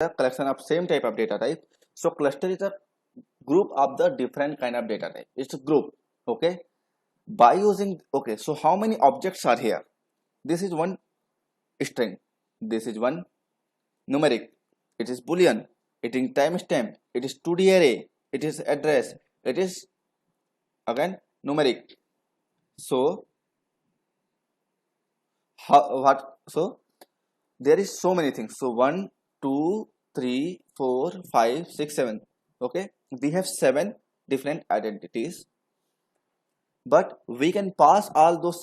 a collection of same type of data type. So cluster is a group of the different kind of data type. It's a group. Okay, by using, okay, so how many objects are here? This is one string, this is one numeric, it is boolean, it is timestamp, it is 2D array, it is address, it is again numeric. So so there is so many things. So 1 2 3 4 5 6 7. Okay, we have 7 different identities, but we can pass all those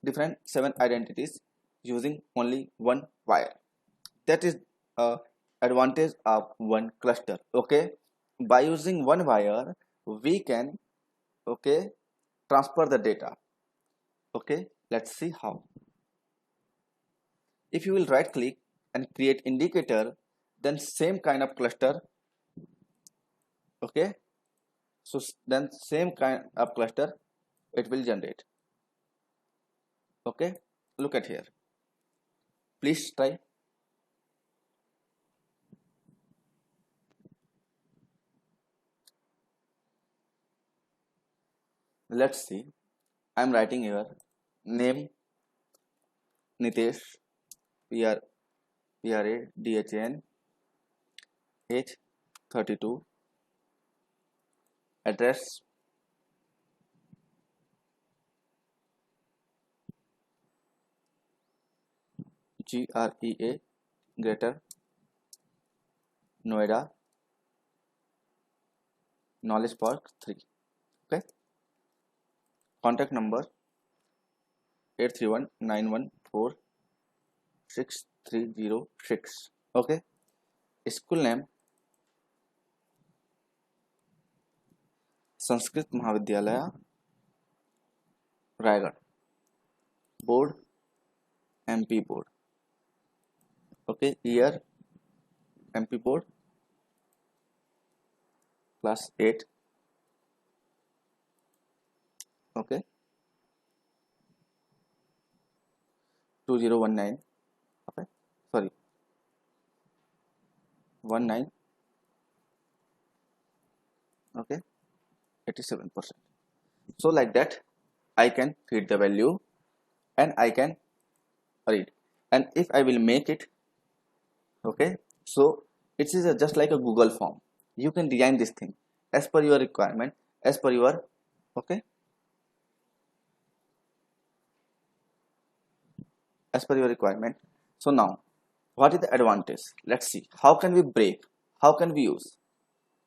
different 7 identities using only one wire. That is advantage of one cluster. Okay, by using one wire we can, okay, transfer the data. Okay, let's see how. If you will right click and create indicator, then same kind of cluster, okay, so then same kind of cluster it will generate. Okay, look at here, please try. Let's see, I'm writing here name Nitesh, PRADHAN, age 32, address GREA, Greater Noida, Knowledge Park 3. Okay, contact number 8319146 okay, school name Sanskrit महाविद्यालय Raigarh, board MP board, okay, year MP board, class 8, okay, 2019, okay, sorry 19, okay, 87%. So like that I can feed the value and I can read. And if I will make it, okay, so it is just like a Google form. You can design this thing as per your requirement, as per your, okay, as per your requirement. So now what is the advantage? Let's see how can we break, how can we use.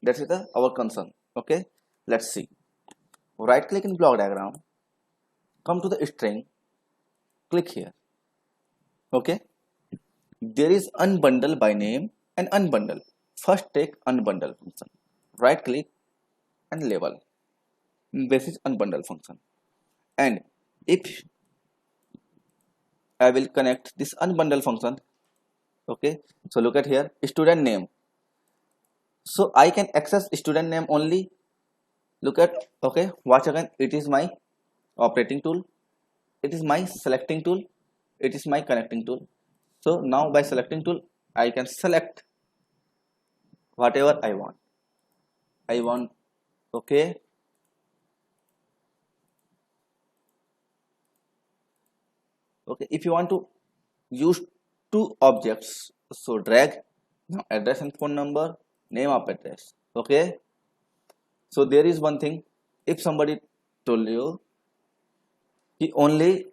That is our concern. Okay, let's see. Right click in block diagram, come to the string, click here. Okay, there is unbundle by name and unbundle. First take unbundle function, right click and label, this is unbundle function. And if I will connect this unbundle function, okay, so look at here, student name, so I can access student name only. Look at, okay, watch again, it is my operating tool, it is my selecting tool, it is my connecting tool. So now by selecting tool I can select whatever I want, okay, okay, if you want to use 2 objects, so drag, now address and phone number, name of address. Okay, so there is one thing, if somebody told you he only,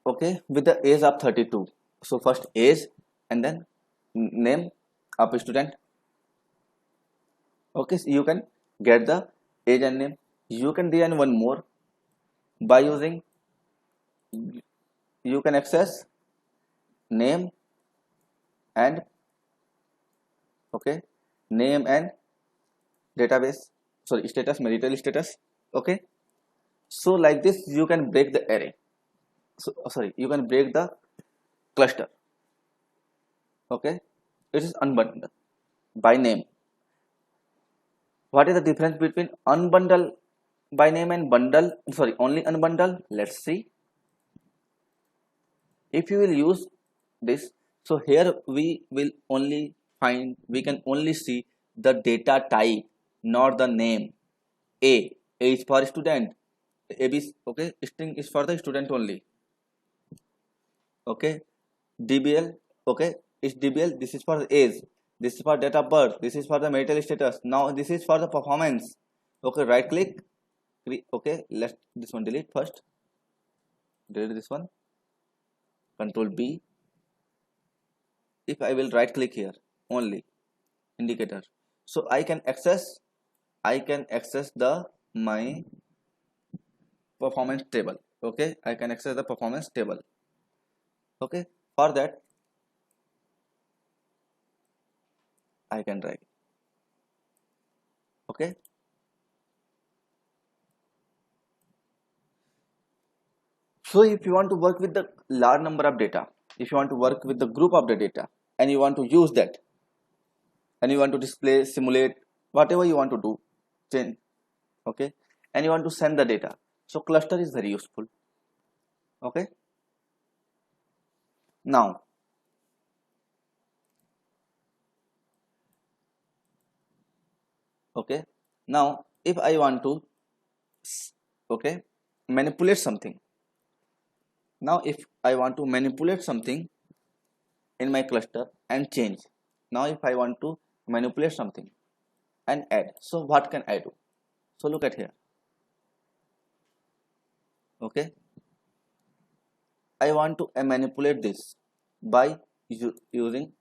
okay, with the age of 32, so first age and then name of student, okay, so you can get the age and name. You can design one more by using, you can access name and, okay, name and database, sorry, status, marital status. Okay, so like this you can break the array, so sorry, you can break the cluster. Okay, it is unbundled by name. What is the difference between unbundle by name and bundle, sorry, only unbundle? Let's see. If you will use this, so here we will only find, we can only see the data type, not the name. A is for student, AB, okay, string is for the student only, okay. DBL, okay, it's DBL, this is for age, this is for date of birth, this is for the marital status. Now this is for the performance, okay. Right click, okay, let this one delete first, delete this one, control B. If I will right click here only, indicator, so I can access the my performance table, okay. I can access the performance table, okay. For that I can drag, okay. So if you want to work with the large number of data, if you want to work with the group of the data, and you want to use that, and you want to display, simulate, whatever you want to do, change, okay, and you want to send the data, so cluster is very useful, okay. Now okay, now if I want to, okay, manipulate something, now if I want to manipulate something in my cluster and change, now if I want to manipulate something and add, so what can I do? So look at here, okay. I want to manipulate this by using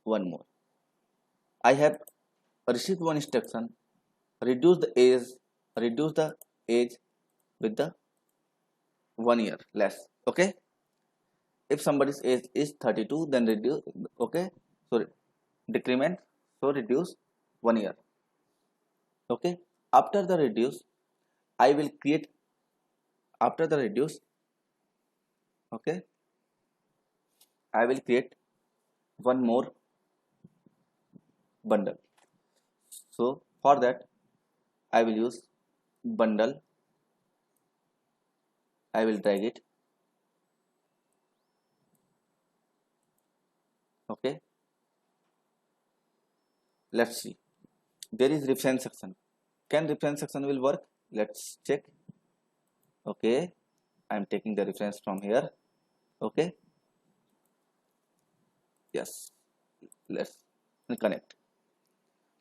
one more. I have received one instruction, reduce the age with the 1 year less, okay. If somebody's age is 32, then reduce, okay, so decrement, so reduce 1 year, okay. After the reduce, I will create, after the reduce, okay, I will create one more bundle. So for that I will use bundle, I will drag it, okay. Let's see, there is reference section. Can reference section will work? Let's check, okay. I am taking the reference from here, okay. Yes, let's connect.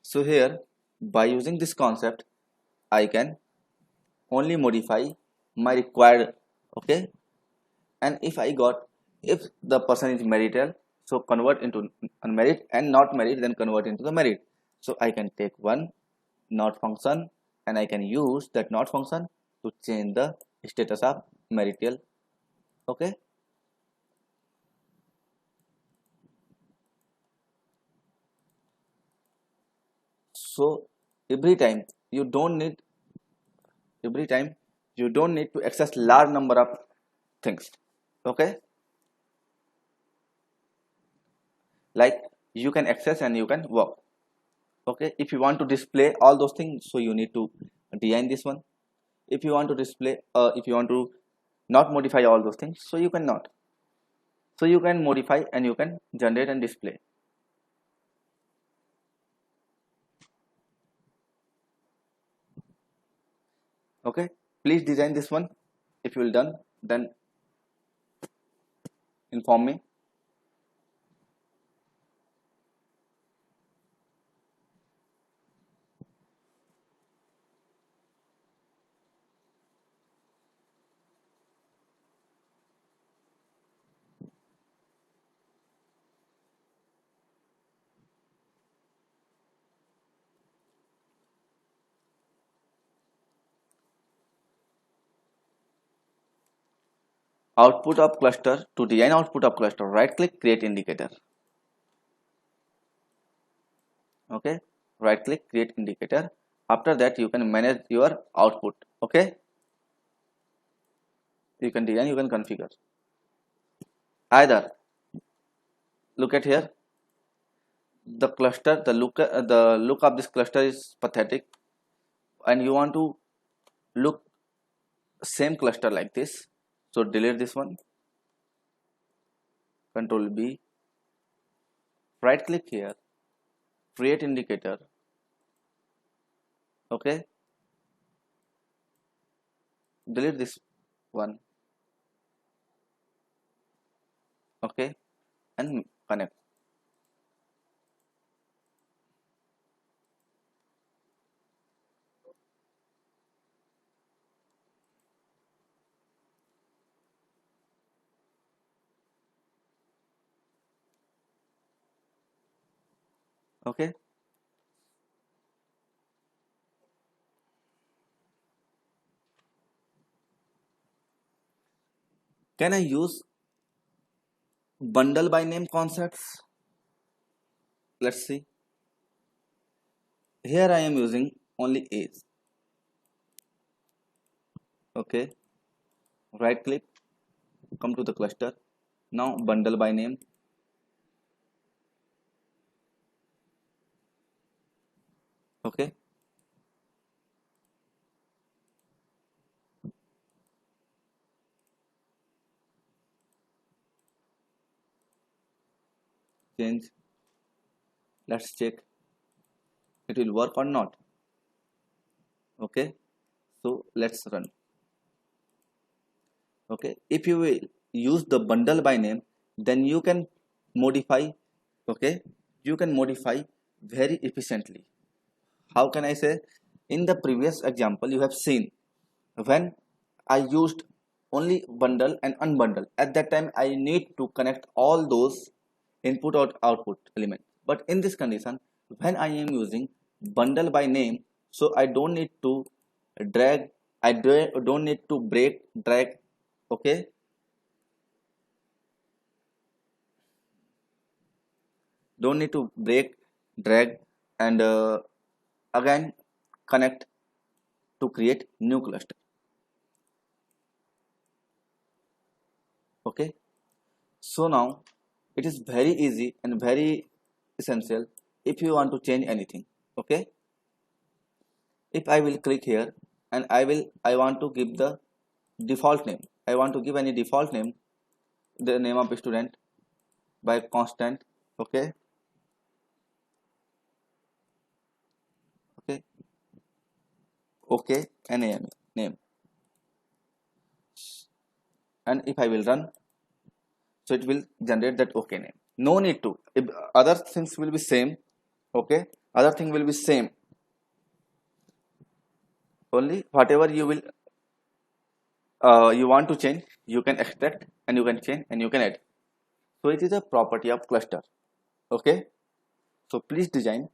So here, by using this concept, I can only modify my required, okay. And if the person is marital, so convert into unmarried, and not married, then convert into the married. So I can take one not function, and I can use that not function to change the status of marital, okay. So every time you don't need to access large number of things, okay. Like you can access and you can work, okay. If you want to display all those things, so you need to design this one. If you want to display, if you want to not modify all those things, so you cannot, so you can modify and you can generate and display, okay. Please design this one. If you will done, then inform me. Output of cluster, to design output of cluster, right click, create indicator, okay. Right click, create indicator. After that you can manage your output, okay. You can design, you can configure. Either look at here, the cluster, the look of this cluster is pathetic, and you want to look same cluster like this, so delete this one, control B, right click here, create indicator. Okay, delete this one. Okay, and connect. Okay, can I use bundle by name concepts? Let's see. Here I am using only A's. Okay, right click, come to the cluster. Now bundle by name. Okay, change. Let's check it will work or not. Okay, so let's run. Okay, if you will use the bundle by name, then you can modify. Okay, you can modify very efficiently. How can I say? In the previous example you have seen, when I used only bundle and unbundle, at that time I need to connect all those input or output element. But in this condition, when I am using bundle by name, so I don't need to drag, don't need to break, drag. Okay, don't need to break, drag, and again connect to create new cluster. Okay, so now it is very easy and very essential if you want to change anything. Okay, if I will click here and I want to give the default name, I want to give any default name, the name of student by constant. Okay, okay, okay, name, and if I will run, so it will generate that okay name. No need to, if other things will be same. Okay, other thing will be same, only whatever you will you want to change, you can extract and you can change and you can add. So it is a property of cluster. Okay, so please design